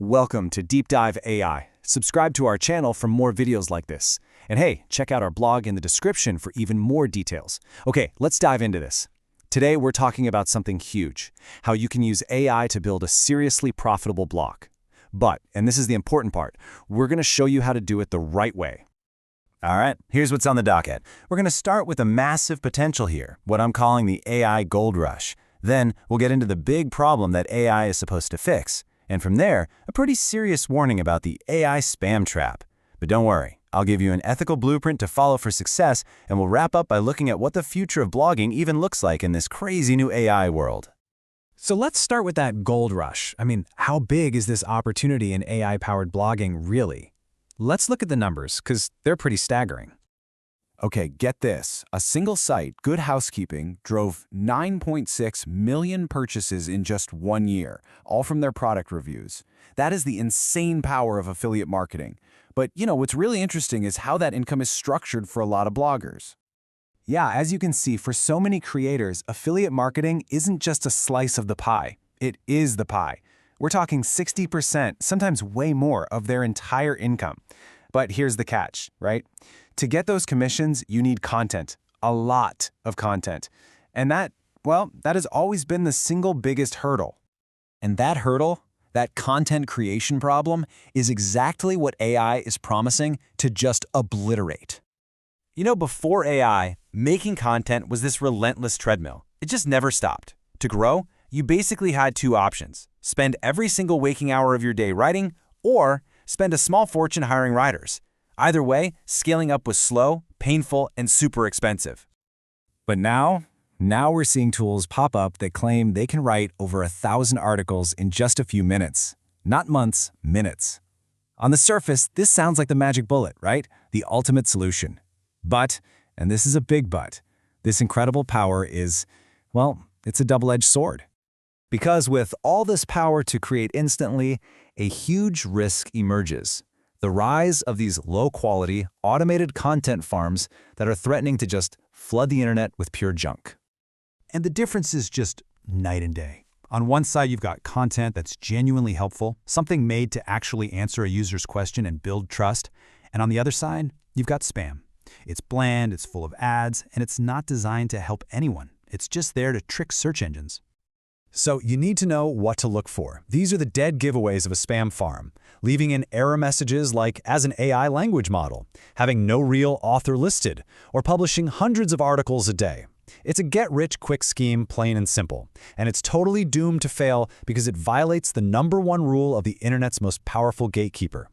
Welcome to Deep Dive AI. Subscribe to our channel for more videos like this. And hey, check out our blog in the description for even more details. Okay, let's dive into this. Today we're talking about something huge, how you can use AI to build a seriously profitable blog. But, and this is the important part, we're going to show you how to do it the right way. All right, here's what's on the docket. We're going to start with a massive potential here, what I'm calling the AI gold rush. Then we'll get into the big problem that AI is supposed to fix. And from there, a pretty serious warning about the AI spam trap. But don't worry, I'll give you an ethical blueprint to follow for success, and we'll wrap up by looking at what the future of blogging even looks like in this crazy new AI world. So let's start with that gold rush. How big is this opportunity in AI-powered blogging really? Let's look at the numbers, because they're pretty staggering. Okay, get this. A single site, Good Housekeeping, drove 9.6 million purchases in just 1 year, all from their product reviews. That is the insane power of affiliate marketing. But, what's really interesting is how that income is structured for a lot of bloggers. Yeah, as you can see, for so many creators, affiliate marketing isn't just a slice of the pie. It is the pie. We're talking 60%, sometimes way more, of their entire income. But here's the catch, right? To get those commissions, you need content, a lot of content. And that has always been the single biggest hurdle. And that hurdle, that content creation problem, is exactly what AI is promising to just obliterate. Before AI, making content was this relentless treadmill. It just never stopped. To grow, you basically had two options: spend every single waking hour of your day writing, or spend a small fortune hiring writers. Either way, scaling up was slow, painful, and super expensive. But now we're seeing tools pop up that claim they can write over 1,000 articles in just a few minutes. Not months, minutes. On the surface, this sounds like the magic bullet, right? The ultimate solution. But, and this is a big but, this incredible power is, it's a double-edged sword. Because with all this power to create instantly, a huge risk emerges. The rise of these low-quality, automated content farms that are threatening to just flood the internet with pure junk. And the difference is just night and day. On one side, you've got content that's genuinely helpful, something made to actually answer a user's question and build trust. And on the other side, you've got spam. It's bland, it's full of ads, and it's not designed to help anyone. It's just there to trick search engines. So you need to know what to look for. These are the dead giveaways of a spam farm. Leaving in error messages like as an AI language model, having no real author listed, or publishing hundreds of articles a day. It's a get-rich-quick scheme, plain and simple. And it's totally doomed to fail because it violates the #1 rule of the internet's most powerful gatekeeper.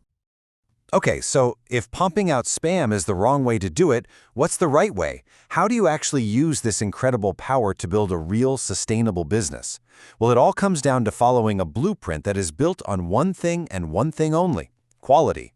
Okay, so if pumping out spam is the wrong way to do it, what's the right way? How do you actually use this incredible power to build a real, sustainable business? Well, it all comes down to following a blueprint that is built on one thing and one thing only: quality.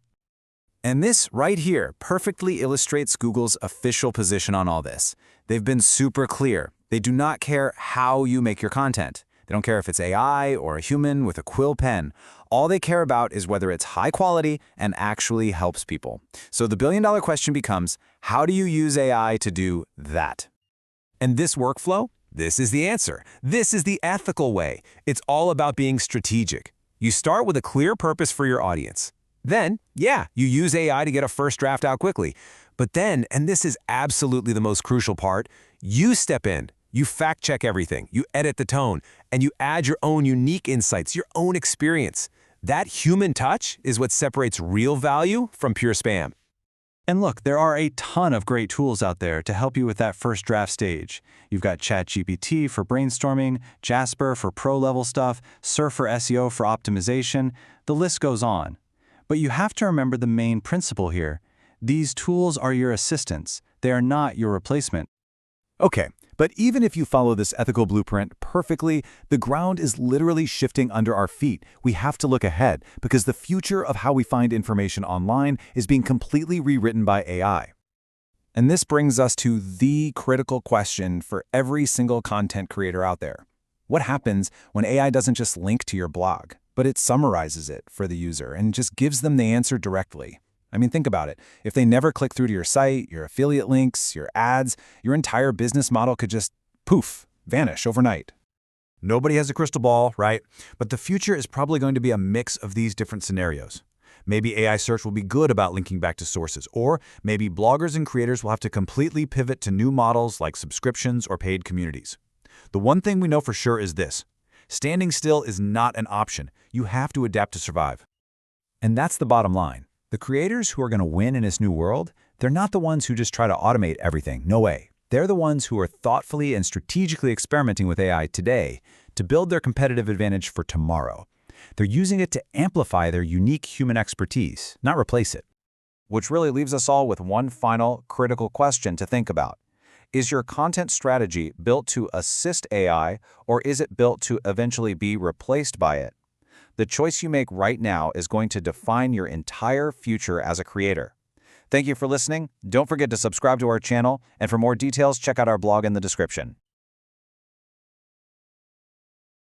And this right here perfectly illustrates Google's official position on all this. They've been super clear. They do not care how you make your content. They don't care if it's AI or a human with a quill pen. All they care about is whether it's high quality and actually helps people. So the billion-dollar question becomes, how do you use AI to do that? And this workflow? This is the answer. This is the ethical way. It's all about being strategic. You start with a clear purpose for your audience. Then, you use AI to get a first draft out quickly. But then, and this is absolutely the most crucial part, you step in. You fact-check everything, you edit the tone, and you add your own unique insights, your own experience. That human touch is what separates real value from pure spam. And look, there are a ton of great tools out there to help you with that first draft stage. You've got ChatGPT for brainstorming, Jasper for pro-level stuff, Surf for SEO for optimization. The list goes on. But you have to remember the main principle here. These tools are your assistants. They are not your replacement. Okay, but even if you follow this ethical blueprint perfectly, the ground is literally shifting under our feet. We have to look ahead because the future of how we find information online is being completely rewritten by AI. And this brings us to the critical question for every single content creator out there. What happens when AI doesn't just link to your blog, but it summarizes it for the user and just gives them the answer directly? Think about it. If they never click through to your site, your affiliate links, your ads, your entire business model could just, poof, vanish overnight. Nobody has a crystal ball, right? But the future is probably going to be a mix of these different scenarios. Maybe AI search will be good about linking back to sources, or maybe bloggers and creators will have to completely pivot to new models like subscriptions or paid communities. The one thing we know for sure is this: standing still is not an option. You have to adapt to survive. And that's the bottom line. The creators who are going to win in this new world, they're not the ones who just try to automate everything. No way. They're the ones who are thoughtfully and strategically experimenting with AI today to build their competitive advantage for tomorrow. They're using it to amplify their unique human expertise, not replace it. Which really leaves us all with one final critical question to think about. Is your content strategy built to assist AI, or is it built to eventually be replaced by it? The choice you make right now is going to define your entire future as a creator. Thank you for listening. Don't forget to subscribe to our channel, and for more details, check out our blog in the description.